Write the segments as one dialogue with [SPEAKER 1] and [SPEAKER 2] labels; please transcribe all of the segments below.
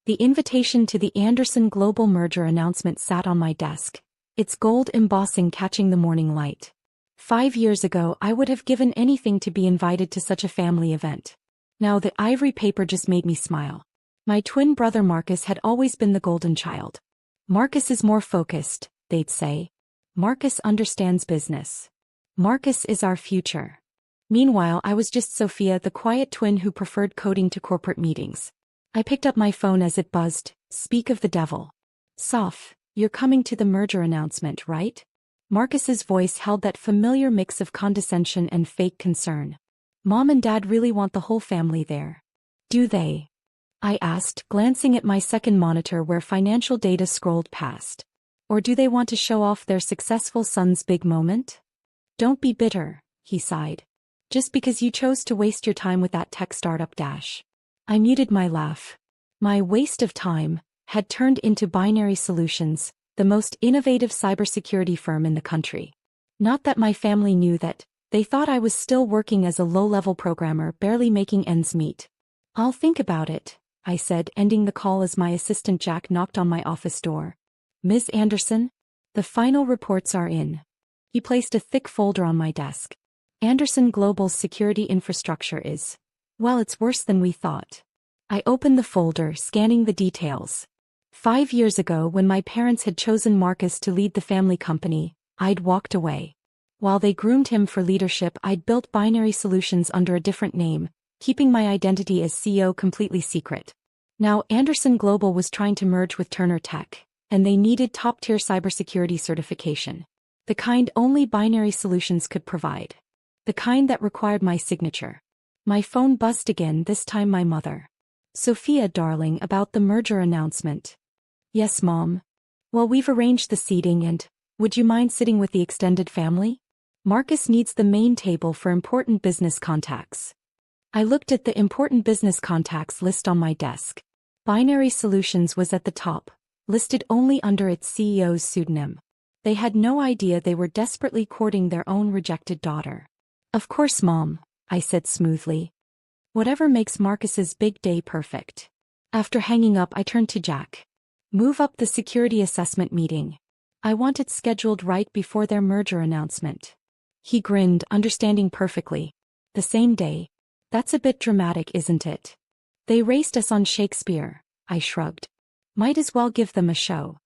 [SPEAKER 1] The invitation to the Anderson Global merger announcement sat on my desk, its gold embossing catching the morning light. 5 years ago I would have given anything to be invited to such a family event. Now the ivory paper just made me smile. My twin brother Marcus had always been the golden child. Marcus is more focused, they'd say. Marcus understands business. Marcus is our future. Meanwhile, I was just Sophia, the quiet twin who preferred coding to corporate meetings. I picked up my phone as it buzzed. Speak of the devil. Soph, you're coming to the merger announcement, right? Marcus's voice held that familiar mix of condescension and fake concern. Mom and Dad really want the whole family there. Do they? I asked, glancing at my second monitor where financial data scrolled past. Or do they want to show off their successful son's big moment? Don't be bitter, he sighed. Just because you chose to waste your time with that tech startup dash. I muted my laugh. My waste of time had turned into Binary Solutions, the most innovative cybersecurity firm in the country. Not that my family knew that, they thought I was still working as a low-level programmer barely making ends meet. I'll think about it, I said, ending the call as my assistant Jack knocked on my office door. Ms. Anderson? The final reports are in. He placed a thick folder on my desk. Anderson Global's security infrastructure is, well, it's worse than we thought. I opened the folder, scanning the details. 5 years ago, when my parents had chosen Marcus to lead the family company, I'd walked away. While they groomed him for leadership, I'd built Binary Solutions under a different name, keeping my identity as CEO completely secret. Now Anderson Global was trying to merge with Turner Tech, and they needed top-tier cybersecurity certification. The kind only Binary Solutions could provide. The kind that required my signature. My phone buzzed again, this time my mother. Sophia, darling, about the merger announcement. Yes, Mom. Well, we've arranged the seating and, would you mind sitting with the extended family? Marcus needs the main table for important business contacts. I looked at the important business contacts list on my desk. Binary Solutions was at the top, listed only under its CEO's pseudonym. They had no idea they were desperately courting their own rejected daughter. Of course, Mom, I said smoothly. Whatever makes Marcus's big day perfect. After hanging up, I turned to Jack. Move up the security assessment meeting. I want it scheduled right before their merger announcement. He grinned, understanding perfectly. The same day. That's a bit dramatic, isn't it? They raced us on Shakespeare, I shrugged. Might as well give them a show.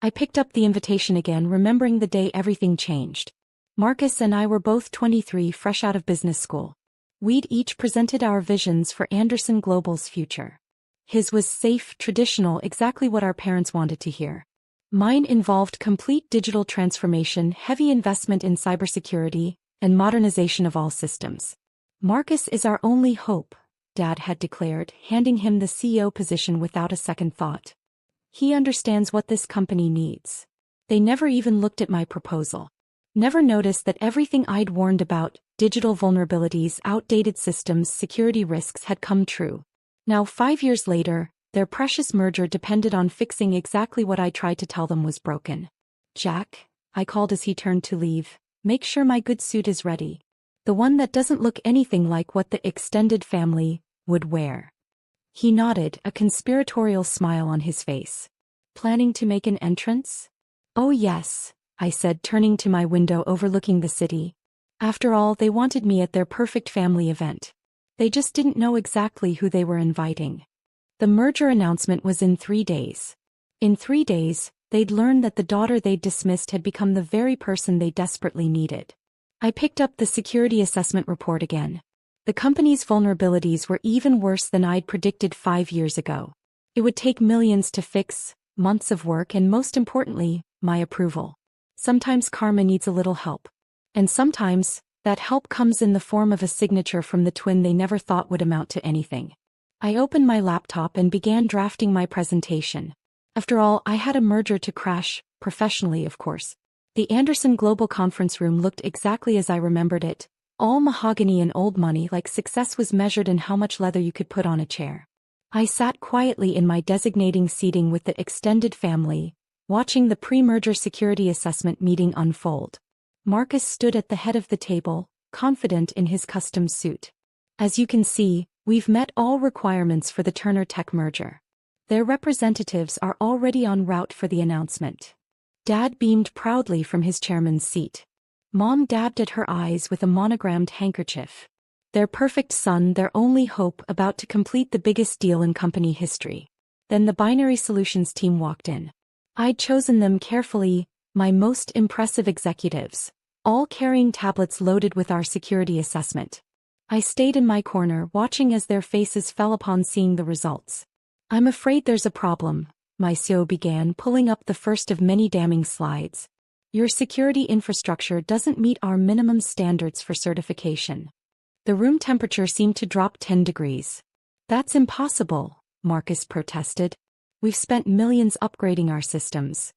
[SPEAKER 1] I picked up the invitation again, remembering the day everything changed. Marcus and I were both 23, fresh out of business school. We'd each presented our visions for Anderson Global's future. His was safe, traditional, exactly what our parents wanted to hear. Mine involved complete digital transformation, heavy investment in cybersecurity, and modernization of all systems. Marcus is our only hope, Dad had declared, handing him the CEO position without a second thought. He understands what this company needs. They never even looked at my proposal. Never noticed that everything I'd warned about, digital vulnerabilities, outdated systems, security risks, had come true. Now 5 years later, their precious merger depended on fixing exactly what I tried to tell them was broken. Jack, I called as he turned to leave, make sure my good suit is ready. The one that doesn't look anything like what the extended family would wear. He nodded, a conspiratorial smile on his face. Planning to make an entrance? Oh yes, I said, turning to my window overlooking the city. After all, they wanted me at their perfect family event. They just didn't know exactly who they were inviting. The merger announcement was in 3 days. In 3 days, they'd learned that the daughter they'd dismissed had become the very person they desperately needed. I picked up the security assessment report again. The company's vulnerabilities were even worse than I'd predicted 5 years ago. It would take millions to fix, months of work, and most importantly, my approval. Sometimes karma needs a little help. And sometimes, that help comes in the form of a signature from the twin they never thought would amount to anything. I opened my laptop and began drafting my presentation. After all, I had a merger to crash, professionally of course. The Anderson Global conference room looked exactly as I remembered it, all mahogany and old money, like success was measured in how much leather you could put on a chair. I sat quietly in my designating seating with the extended family, watching the pre-merger security assessment meeting unfold. Marcus stood at the head of the table, confident in his custom suit. As you can see, we've met all requirements for the Turner Tech merger. Their representatives are already en route for the announcement. Dad beamed proudly from his chairman's seat. Mom dabbed at her eyes with a monogrammed handkerchief. Their perfect son, their only hope, about to complete the biggest deal in company history. Then the binary solutions team walked in. I'd chosen them carefully, my most impressive executives, all carrying tablets loaded with our security assessment. I stayed in my corner watching as their faces fell upon seeing the results. I'm afraid there's a problem, my CEO began, pulling up the first of many damning slides. Your security infrastructure doesn't meet our minimum standards for certification. The room temperature seemed to drop 10 degrees. That's impossible, Marcus protested. We've spent millions upgrading our systems.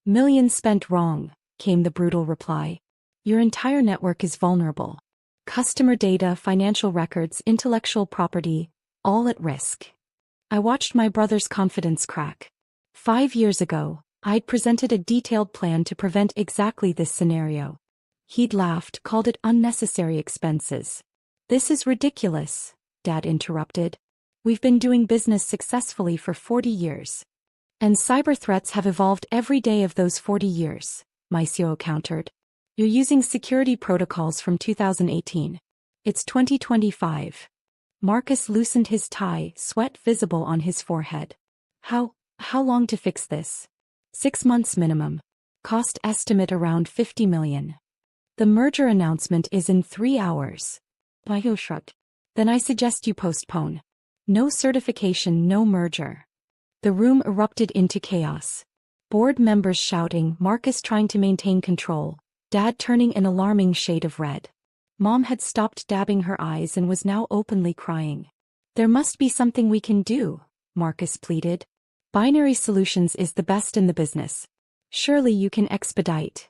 [SPEAKER 1] Millions spent wrong, came the brutal reply. Your entire network is vulnerable. Customer data, financial records, intellectual property, all at risk. I watched my brother's confidence crack. 5 years ago, I'd presented a detailed plan to prevent exactly this scenario. He'd laughed, called it unnecessary expenses. This is ridiculous, Dad interrupted. We've been doing business successfully for 40 years. And cyber threats have evolved every day of those 40 years, my CEO countered. You're using security protocols from 2018. It's 2025. Marcus loosened his tie, sweat visible on his forehead. How long to fix this? 6 months minimum. Cost estimate around $50 million. The merger announcement is in 3 hours. Bio shrugged. Then I suggest you postpone. No certification, no merger. The room erupted into chaos. Board members shouting, Marcus trying to maintain control, Dad turning an alarming shade of red. Mom had stopped dabbing her eyes and was now openly crying. There must be something we can do, Marcus pleaded. Binary Solutions is the best in the business. Surely you can expedite.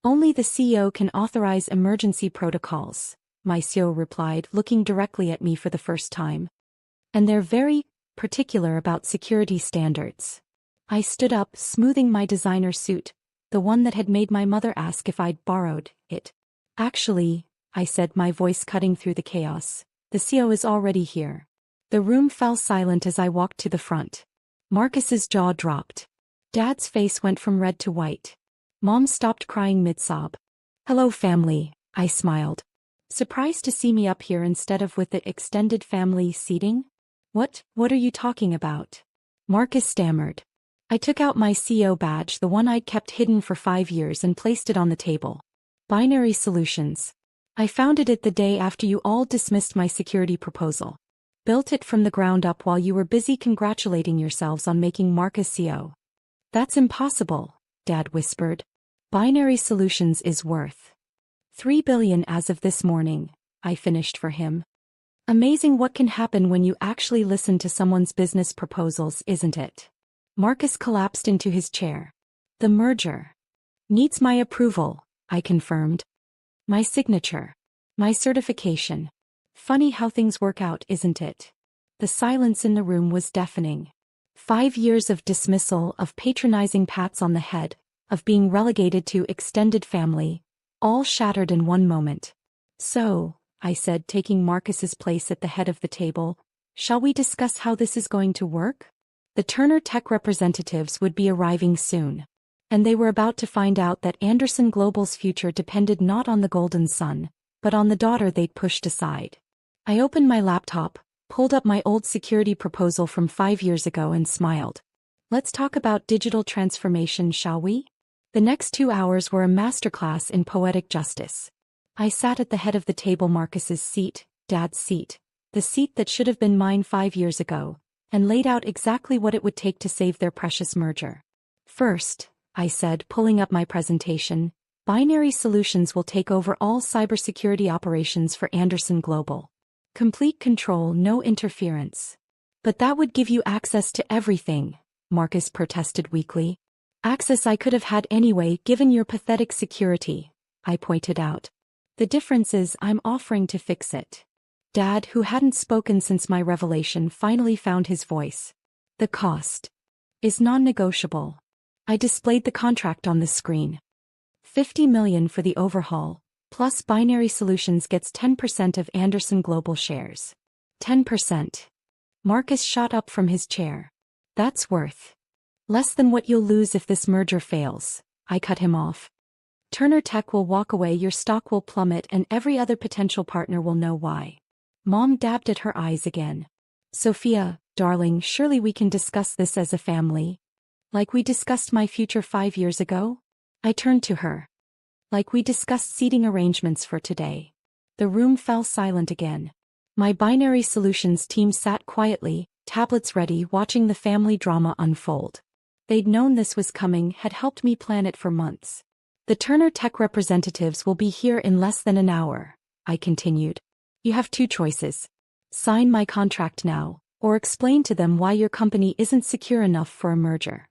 [SPEAKER 1] Only the CEO can authorize emergency protocols, my CEO replied, looking directly at me for the first time. And they're very particular about security standards. I stood up, smoothing my designer suit, the one that had made my mother ask if I'd borrowed it. Actually, I said, my voice cutting through the chaos, the CEO is already here. The room fell silent as I walked to the front. Marcus's jaw dropped. Dad's face went from red to white. Mom stopped crying mid-sob. Hello, family, I smiled. Surprised to see me up here instead of with the extended family seating? What are you talking about? Marcus stammered. I took out my CEO badge, the one I'd kept hidden for 5 years, and placed it on the table. Binary Solutions. I founded it the day after you all dismissed my security proposal. Built it from the ground up while you were busy congratulating yourselves on making Marcus CEO. That's impossible, Dad whispered. Binary Solutions is worth $3 billion as of this morning, I finished for him. Amazing what can happen when you actually listen to someone's business proposals, isn't it? Marcus collapsed into his chair. The merger needs my approval, I confirmed. My signature. My certification. Funny how things work out, isn't it? The silence in the room was deafening. 5 years of dismissal, of patronizing pats on the head, of being relegated to extended family, all shattered in one moment. So, I said, taking Marcus's place at the head of the table, shall we discuss how this is going to work? The Turner Tech representatives would be arriving soon. And they were about to find out that Anderson Global's future depended not on the golden son, but on the daughter they'd pushed aside. I opened my laptop, pulled up my old security proposal from 5 years ago and smiled. Let's talk about digital transformation, shall we? The next 2 hours were a masterclass in poetic justice. I sat at the head of the table, Marcus's seat, Dad's seat, the seat that should have been mine 5 years ago, and laid out exactly what it would take to save their precious merger. First, I said, pulling up my presentation, Binary Solutions will take over all cybersecurity operations for Anderson Global. Complete control, no interference. But that would give you access to everything, Marcus protested weakly. Access I could have had anyway, given your pathetic security, I pointed out. The difference is I'm offering to fix it. Dad, who hadn't spoken since my revelation, finally found his voice. The cost is non-negotiable. I displayed the contract on the screen. $50 million for the overhaul, plus Binary Solutions gets 10% of Anderson Global shares. 10%. Marcus shot up from his chair. That's worth less than what you'll lose if this merger fails. I cut him off. Turner Tech will walk away, your stock will plummet, and every other potential partner will know why. Mom dabbed at her eyes again. Sophia, darling, surely we can discuss this as a family. Like we discussed my future 5 years ago? I turned to her. Like we discussed seating arrangements for today. The room fell silent again. My binary solutions team sat quietly, tablets ready, watching the family drama unfold. They'd known this was coming, had helped me plan it for months. The Turner Tech representatives will be here in less than an hour, I continued. You have 2 choices. Sign my contract now, or explain to them why your company isn't secure enough for a merger.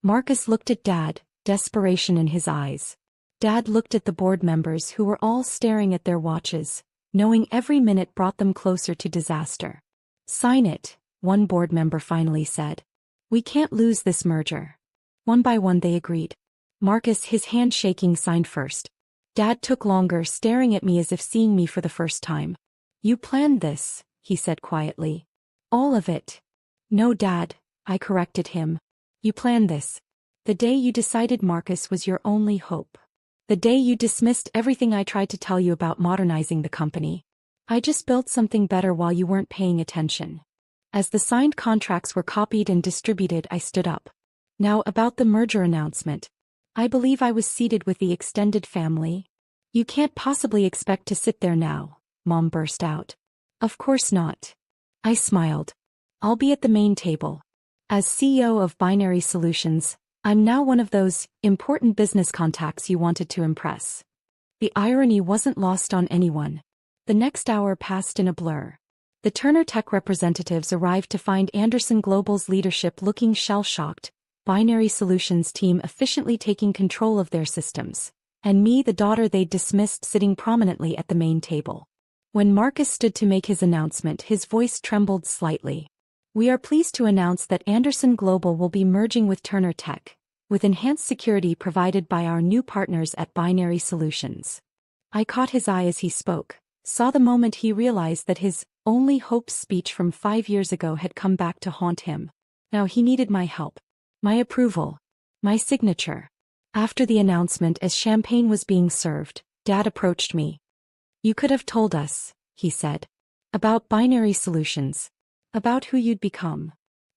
[SPEAKER 1] Marcus looked at Dad, desperation in his eyes. Dad looked at the board members who were all staring at their watches, knowing every minute brought them closer to disaster. Sign it, one board member finally said. We can't lose this merger. One by one they agreed. Marcus, his hand shaking, signed first. Dad took longer, staring at me as if seeing me for the first time. You planned this, he said quietly. All of it. No, Dad, I corrected him. You planned this. The day you decided Marcus was your only hope. The day you dismissed everything I tried to tell you about modernizing the company. I just built something better while you weren't paying attention. As the signed contracts were copied and distributed, I stood up. Now about the merger announcement. I believe I was seated with the extended family. You can't possibly expect to sit there now, Mom burst out. Of course not. I smiled. I'll be at the main table. As CEO of Binary Solutions, I'm now one of those important business contacts you wanted to impress. The irony wasn't lost on anyone. The next hour passed in a blur. The Turner Tech representatives arrived to find Anderson Global's leadership looking shell-shocked, Binary Solutions team efficiently taking control of their systems, and me, the daughter they'd dismissed, sitting prominently at the main table. When Marcus stood to make his announcement, his voice trembled slightly. We are pleased to announce that Anderson Global will be merging with Turner Tech, with enhanced security provided by our new partners at Binary Solutions. I caught his eye as he spoke, saw the moment he realized that his only hope speech from 5 years ago had come back to haunt him. Now he needed my help, my approval, my signature. After the announcement, as champagne was being served, Dad approached me. You could have told us, he said, about Binary Solutions, about who you'd become.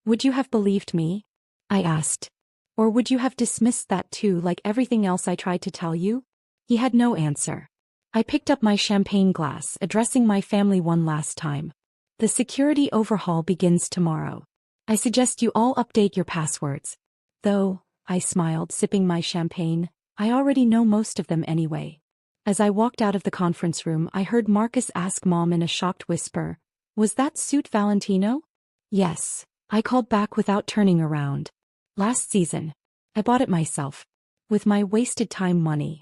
[SPEAKER 1] Would you have believed me? I asked. Or would you have dismissed that too, like everything else I tried to tell you? He had no answer. I picked up my champagne glass, addressing my family one last time. The security overhaul begins tomorrow. I suggest you all update your passwords. Though, I smiled, sipping my champagne, I already know most of them anyway. As I walked out of the conference room, I heard Marcus ask Mom in a shocked whisper, was that suit Valentino? Yes, I called back without turning around. Last season. I bought it myself. With my wasted time money.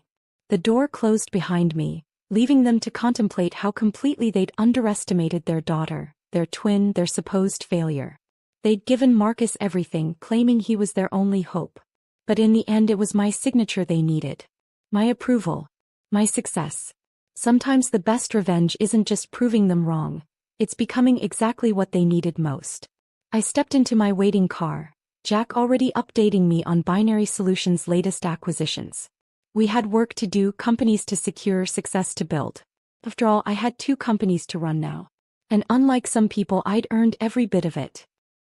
[SPEAKER 1] The door closed behind me, leaving them to contemplate how completely they'd underestimated their daughter, their twin, their supposed failure. They'd given Marcus everything, claiming he was their only hope. But in the end it was my signature they needed. My approval. My success. Sometimes the best revenge isn't just proving them wrong, it's becoming exactly what they needed most. I stepped into my waiting car, Jack already updating me on Binary Solutions' latest acquisitions. We had work to do, companies to secure, success to build. After all, I had 2 companies to run now. And unlike some people, I'd earned every bit of it.